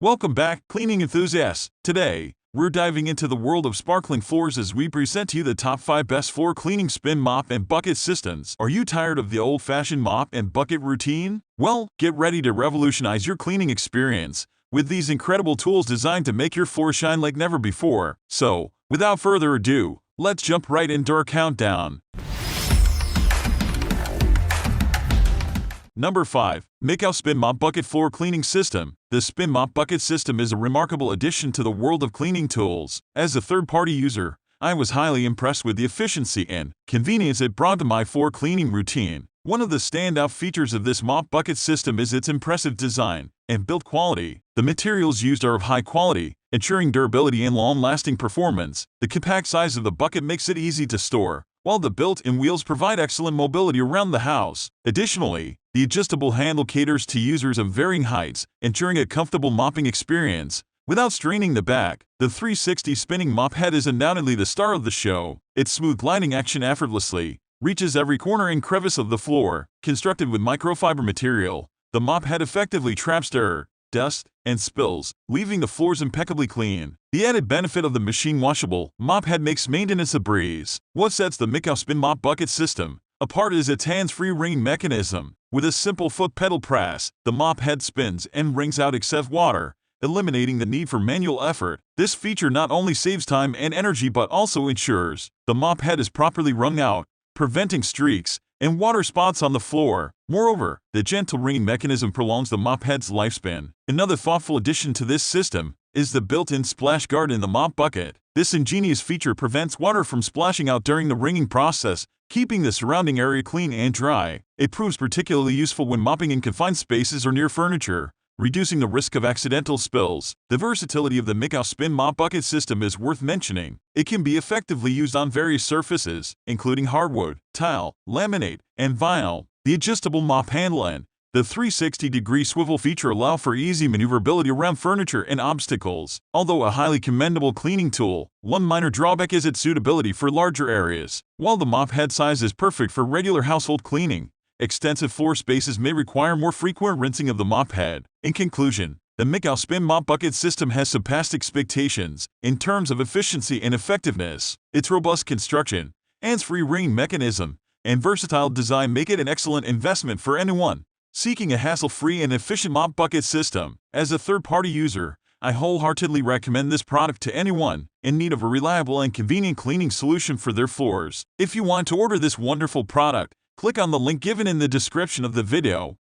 Welcome back, cleaning enthusiasts. Today, we're diving into the world of sparkling floors as we present to you the top 5 best floor cleaning spin mop and bucket systems. Are you tired of the old-fashioned mop and bucket routine? Well, get ready to revolutionize your cleaning experience with these incredible tools designed to make your floor shine like never before. So, without further ado, let's jump right into our countdown. Number 5. Mikau Spin Mop Bucket Floor Cleaning System. The Spin Mop Bucket System is a remarkable addition to the world of cleaning tools. As a third-party user, I was highly impressed with the efficiency and convenience it brought to my floor cleaning routine. One of the standout features of this mop bucket system is its impressive design and build quality. The materials used are of high quality, ensuring durability and long-lasting performance. The compact size of the bucket makes it easy to store, while the built-in wheels provide excellent mobility around the house. Additionally, the adjustable handle caters to users of varying heights, ensuring a comfortable mopping experience without straining the back. The 360 spinning mop head is undoubtedly the star of the show. Its smooth gliding action effortlessly reaches every corner and crevice of the floor. Constructed with microfiber material, the mop head effectively traps dirt, dust, and spills, leaving the floors impeccably clean. The added benefit of the machine-washable mop head makes maintenance a breeze. What sets the Mikau Spin Mop Bucket System apart is its hands-free wringing mechanism. With a simple foot pedal press, the mop head spins and wrings out excess water, eliminating the need for manual effort. This feature not only saves time and energy but also ensures the mop head is properly wrung out, preventing streaks and water spots on the floor. Moreover, the gentle wringing mechanism prolongs the mop head's lifespan. Another thoughtful addition to this system is the built-in splash guard in the mop bucket. This ingenious feature prevents water from splashing out during the wringing process, keeping the surrounding area clean and dry. It proves particularly useful when mopping in confined spaces or near furniture, reducing the risk of accidental spills. The versatility of the Mikau Spin Mop Bucket System is worth mentioning. It can be effectively used on various surfaces, including hardwood, tile, laminate, and vinyl. The adjustable mop handle and the 360-degree swivel feature allow for easy maneuverability around furniture and obstacles. Although a highly commendable cleaning tool, one minor drawback is its suitability for larger areas. While the mop head size is perfect for regular household cleaning, extensive floor spaces may require more frequent rinsing of the mop head. In conclusion, the Mikau Spin Mop Bucket System has surpassed expectations in terms of efficiency and effectiveness. Its robust construction, hands-free wringing mechanism, and versatile design make it an excellent investment for anyone seeking a hassle-free and efficient mop bucket system. As a third-party user, I wholeheartedly recommend this product to anyone in need of a reliable and convenient cleaning solution for their floors. If you want to order this wonderful product, click on the link given in the description of the video.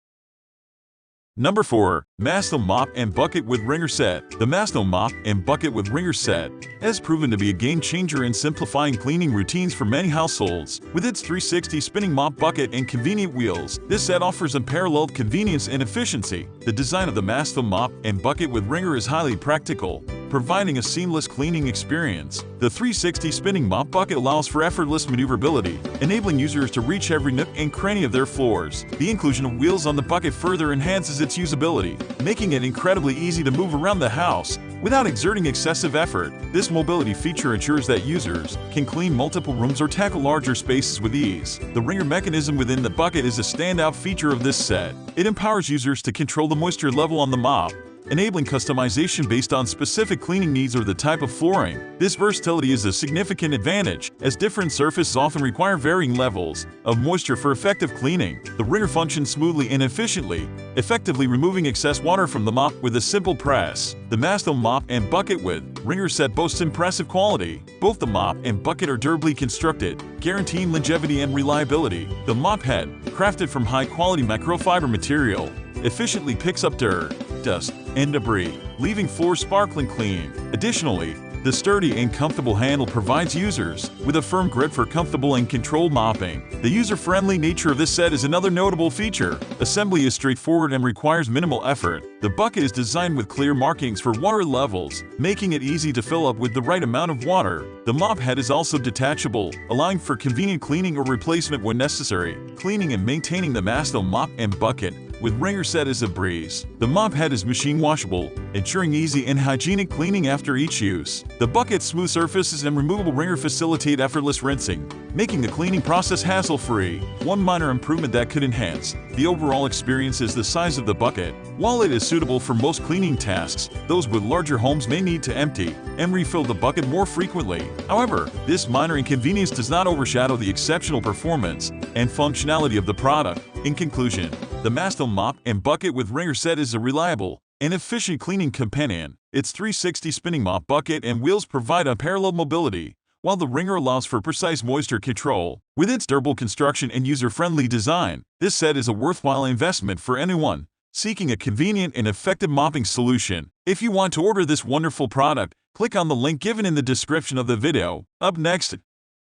Number 4. Masto Mop and Bucket with Wringer Set. The Masto Mop and Bucket with Wringer Set has proven to be a game-changer in simplifying cleaning routines for many households. With its 360 spinning mop bucket and convenient wheels, this set offers unparalleled convenience and efficiency. The design of the Masto Mop and Bucket with Wringer is highly practical, providing a seamless cleaning experience. The 360 spinning mop bucket allows for effortless maneuverability, enabling users to reach every nook and cranny of their floors. The inclusion of wheels on the bucket further enhances its usability, making it incredibly easy to move around the house without exerting excessive effort. This mobility feature ensures that users can clean multiple rooms or tackle larger spaces with ease. The wringer mechanism within the bucket is a standout feature of this set. It empowers users to control the moisture level on the mop, enabling customization based on specific cleaning needs or the type of flooring. This versatility is a significant advantage, as different surfaces often require varying levels of moisture for effective cleaning. The wringer functions smoothly and efficiently, effectively removing excess water from the mop with a simple press. The Masto Mop and Bucket with Wringer Set boasts impressive quality. Both the mop and bucket are durably constructed, guaranteeing longevity and reliability. The mop head, crafted from high-quality microfiber material, efficiently picks up dirt, dust, and debris, leaving floors sparkling clean. Additionally, the sturdy and comfortable handle provides users with a firm grip for comfortable and controlled mopping. The user-friendly nature of this set is another notable feature. Assembly is straightforward and requires minimal effort. The bucket is designed with clear markings for water levels, making it easy to fill up with the right amount of water. The mop head is also detachable, allowing for convenient cleaning or replacement when necessary. Cleaning and maintaining the Masto Mop and Bucket with wringer set is a breeze. The mop head is machine washable, ensuring easy and hygienic cleaning after each use. The bucket's smooth surfaces and removable wringer facilitate effortless rinsing, making the cleaning process hassle-free. One minor improvement that could enhance the overall experience is the size of the bucket. While it is suitable for most cleaning tasks, those with larger homes may need to empty and refill the bucket more frequently. However, this minor inconvenience does not overshadow the exceptional performance and functionality of the product. In conclusion, the Mastel mop and bucket with wringer set is a reliable and efficient cleaning companion. Its 360 spinning mop bucket and wheels provide unparalleled mobility, while the wringer allows for precise moisture control. With its durable construction and user-friendly design, this set is a worthwhile investment for anyone seeking a convenient and effective mopping solution. If you want to order this wonderful product, click on the link given in the description of the video. Up next,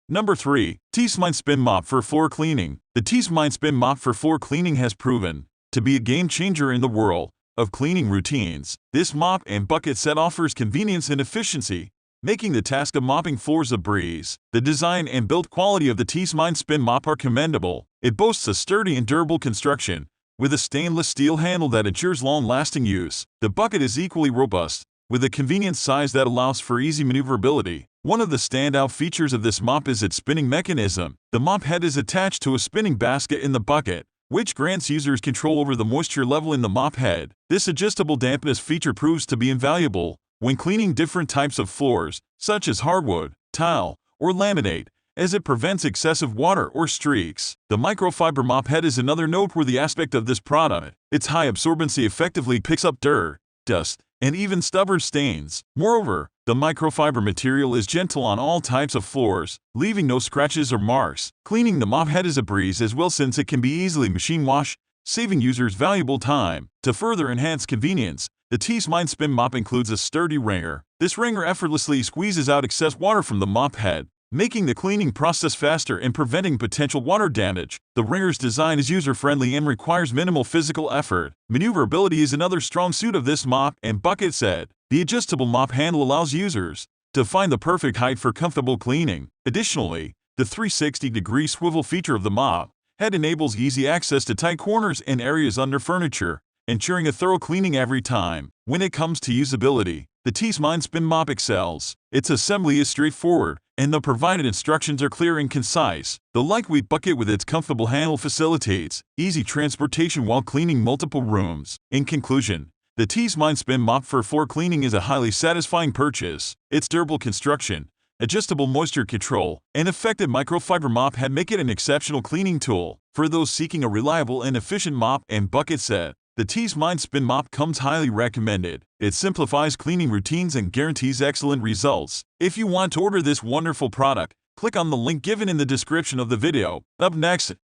Number 3. T-Smine Spin Mop for Floor Cleaning. The T-Smine Spin Mop for floor cleaning has proven to be a game-changer in the world of cleaning routines. This mop and bucket set offers convenience and efficiency, making the task of mopping floors a breeze. The design and build quality of the T-Smine Spin Mop are commendable. It boasts a sturdy and durable construction, with a stainless steel handle that ensures long-lasting use. The bucket is equally robust, with a convenient size that allows for easy maneuverability. One of the standout features of this mop is its spinning mechanism. The mop head is attached to a spinning basket in the bucket, which grants users control over the moisture level in the mop head. This adjustable dampness feature proves to be invaluable when cleaning different types of floors, such as hardwood, tile, or laminate, as it prevents excessive water or streaks. The microfiber mop head is another noteworthy aspect of this product. Its high absorbency effectively picks up dirt, dust, and even stubborn stains. Moreover, the microfiber material is gentle on all types of floors, leaving no scratches or marks. Cleaning the mop head is a breeze as well since it can be easily machine washed, saving users valuable time. To further enhance convenience, the T-Smine Spin Mop includes a sturdy wringer. This wringer effortlessly squeezes out excess water from the mop head, making the cleaning process faster and preventing potential water damage. The wringer's design is user-friendly and requires minimal physical effort. Maneuverability is another strong suit of this mop and bucket set. The adjustable mop handle allows users to find the perfect height for comfortable cleaning. Additionally, the 360-degree swivel feature of the mop head enables easy access to tight corners and areas under furniture, ensuring a thorough cleaning every time. When it comes to usability, the T-Smine Spin Mop excels. Its assembly is straightforward, and the provided instructions are clear and concise. The lightweight bucket with its comfortable handle facilitates easy transportation while cleaning multiple rooms. In conclusion, the T-Smine Spin Mop for floor cleaning is a highly satisfying purchase. Its durable construction, adjustable moisture control, and effective microfiber mop head make it an exceptional cleaning tool. For those seeking a reliable and efficient mop and bucket set, the T-Smine Spin Mop comes highly recommended. It simplifies cleaning routines and guarantees excellent results. If you want to order this wonderful product, click on the link given in the description of the video. Up next,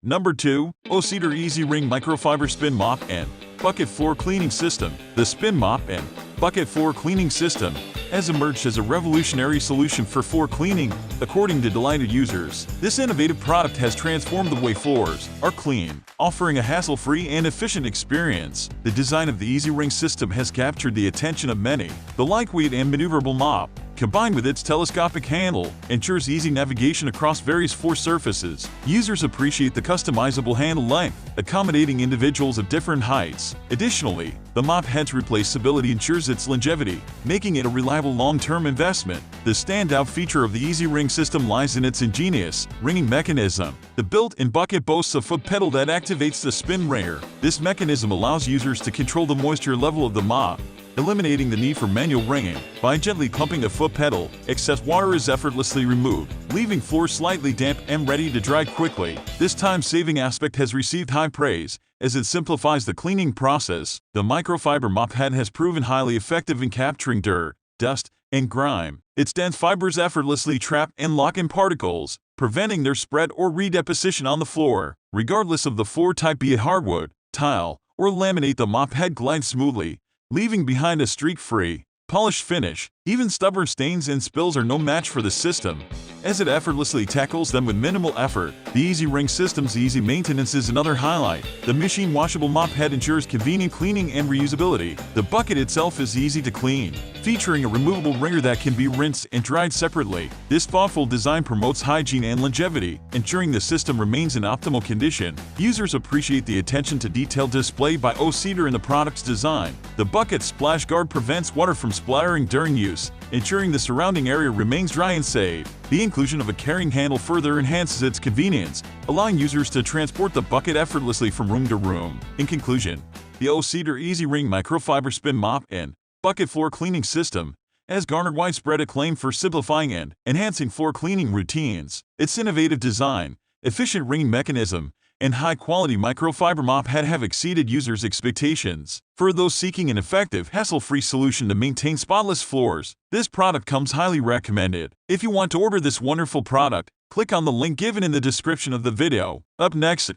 Number 2. O-Cedar Easy Ring Microfiber Spin Mop and Bucket Floor Cleaning System. The Spin Mop and Bucket Floor Cleaning System has emerged as a revolutionary solution for floor cleaning, according to delighted users. This innovative product has transformed the way floors are cleaned, offering a hassle-free and efficient experience. The design of the Easy Ring system has captured the attention of many. The lightweight and maneuverable mop, combined with its telescopic handle, ensures easy navigation across various floor surfaces. Users appreciate the customizable handle length, accommodating individuals of different heights. Additionally, the mop head's replaceability ensures its longevity, making it a reliable long-term investment. The standout feature of the Easy Ring system lies in its ingenious ringing mechanism. The built-in bucket boasts a foot pedal that activates the spin wringer. This mechanism allows users to control the moisture level of the mop, eliminating the need for manual wringing. By gently pumping the foot pedal, excess water is effortlessly removed, leaving floors slightly damp and ready to dry quickly. This time-saving aspect has received high praise, as it simplifies the cleaning process. The microfiber mop head has proven highly effective in capturing dirt, dust, and grime. Its dense fibers effortlessly trap and lock in particles, preventing their spread or redeposition on the floor. Regardless of the floor type, be it hardwood, tile, or laminate, the mop head glides smoothly, leaving behind a streak-free, polished finish. Even stubborn stains and spills are no match for the system, as it effortlessly tackles them with minimal effort. The Easy Ring system's easy maintenance is another highlight. The machine washable mop head ensures convenient cleaning and reusability. The bucket itself is easy to clean, featuring a removable wringer that can be rinsed and dried separately. This thoughtful design promotes hygiene and longevity, ensuring the system remains in optimal condition. Users appreciate the attention to detail displayed by Alizon in the product's design. The bucket's splash guard prevents water from splattering during use, ensuring the surrounding area remains dry and safe. The inclusion of a carrying handle further enhances its convenience, allowing users to transport the bucket effortlessly from room to room. In conclusion, the Alizon Easy Ring Microfiber Spin Mop and Bucket Floor Cleaning System has garnered widespread acclaim for simplifying and enhancing floor cleaning routines. Its innovative design, efficient wringing mechanism, and high-quality microfiber mop head have exceeded users' expectations. For those seeking an effective, hassle-free solution to maintain spotless floors, this product comes highly recommended. If you want to order this wonderful product, click on the link given in the description of the video. Up next,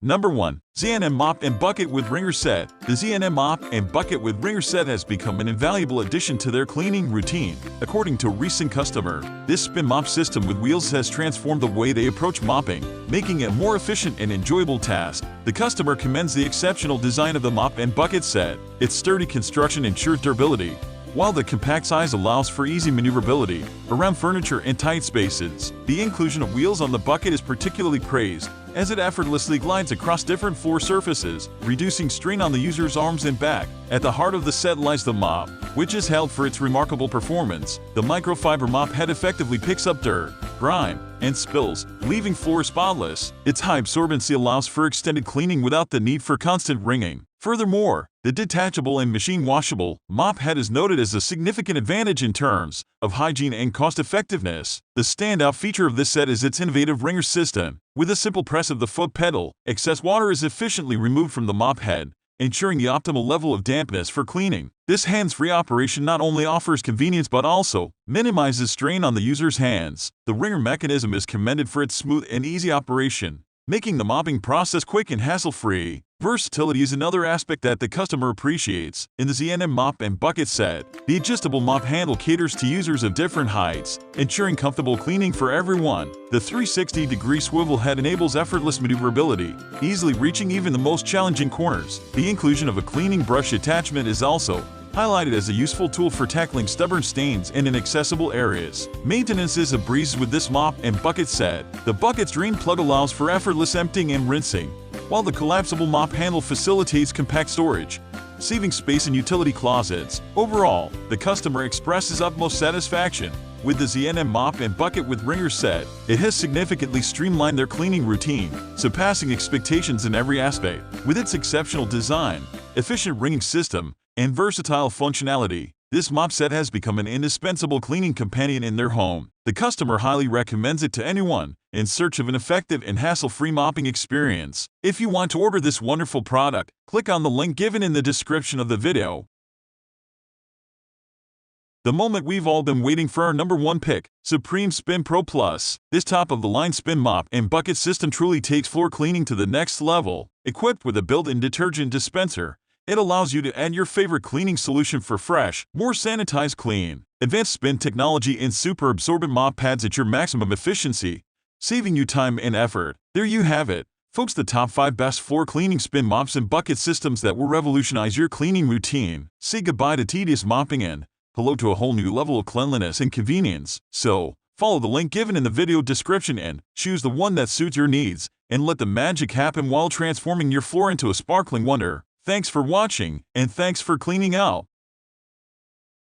Number 1. Z&M Mop and Bucket with Wringer Set. The Z&M Mop and Bucket with Wringer Set has become an invaluable addition to their cleaning routine. According to a recent customer, this spin mop system with wheels has transformed the way they approach mopping, making it a more efficient and enjoyable task. The customer commends the exceptional design of the mop and bucket set. Its sturdy construction ensures durability, while the compact size allows for easy maneuverability around furniture and tight spaces. The inclusion of wheels on the bucket is particularly praised, as it effortlessly glides across different floor surfaces, reducing strain on the user's arms and back. At the heart of the set lies the mop, which is hailed for its remarkable performance. The microfiber mop head effectively picks up dirt, grime, and spills, leaving floors spotless. Its high absorbency allows for extended cleaning without the need for constant wringing. Furthermore, the detachable and machine-washable mop head is noted as a significant advantage in terms of hygiene and cost-effectiveness. The standout feature of this set is its innovative wringer system. With a simple press of the foot pedal, excess water is efficiently removed from the mop head, ensuring the optimal level of dampness for cleaning. This hands-free operation not only offers convenience but also minimizes strain on the user's hands. The wringer mechanism is commended for its smooth and easy operation, making the mopping process quick and hassle-free. Versatility is another aspect that the customer appreciates. In the Z&M Mop and Bucket set, the adjustable mop handle caters to users of different heights, ensuring comfortable cleaning for everyone. The 360-degree swivel head enables effortless maneuverability, easily reaching even the most challenging corners. The inclusion of a cleaning brush attachment is also highlighted as a useful tool for tackling stubborn stains in inaccessible areas. Maintenance is a breeze with this mop and bucket set. The bucket's drain plug allows for effortless emptying and rinsing, while the collapsible mop handle facilitates compact storage, saving space in utility closets. Overall, the customer expresses utmost satisfaction with the Z&M Mop and Bucket with Wringer set. It has significantly streamlined their cleaning routine, surpassing expectations in every aspect. With its exceptional design, efficient wringing system, and versatile functionality, this mop set has become an indispensable cleaning companion in their home. The customer highly recommends it to anyone in search of an effective and hassle-free mopping experience. If you want to order this wonderful product, click on the link given in the description of the video. The moment we've all been waiting for, our number 1 pick, Supreme Spin Pro Plus. This top-of-the-line spin mop and bucket system truly takes floor cleaning to the next level. Equipped with a built-in detergent dispenser, it allows you to add your favorite cleaning solution for fresh, more sanitized clean. Advanced spin technology and super absorbent mop pads at your maximum efficiency, saving you time and effort. There you have it, folks, the top 5 best floor cleaning spin mops and bucket systems that will revolutionize your cleaning routine. Say goodbye to tedious mopping and hello to a whole new level of cleanliness and convenience. So, follow the link given in the video description and choose the one that suits your needs, and let the magic happen while transforming your floor into a sparkling wonder. Thanks for watching, and thanks for cleaning out.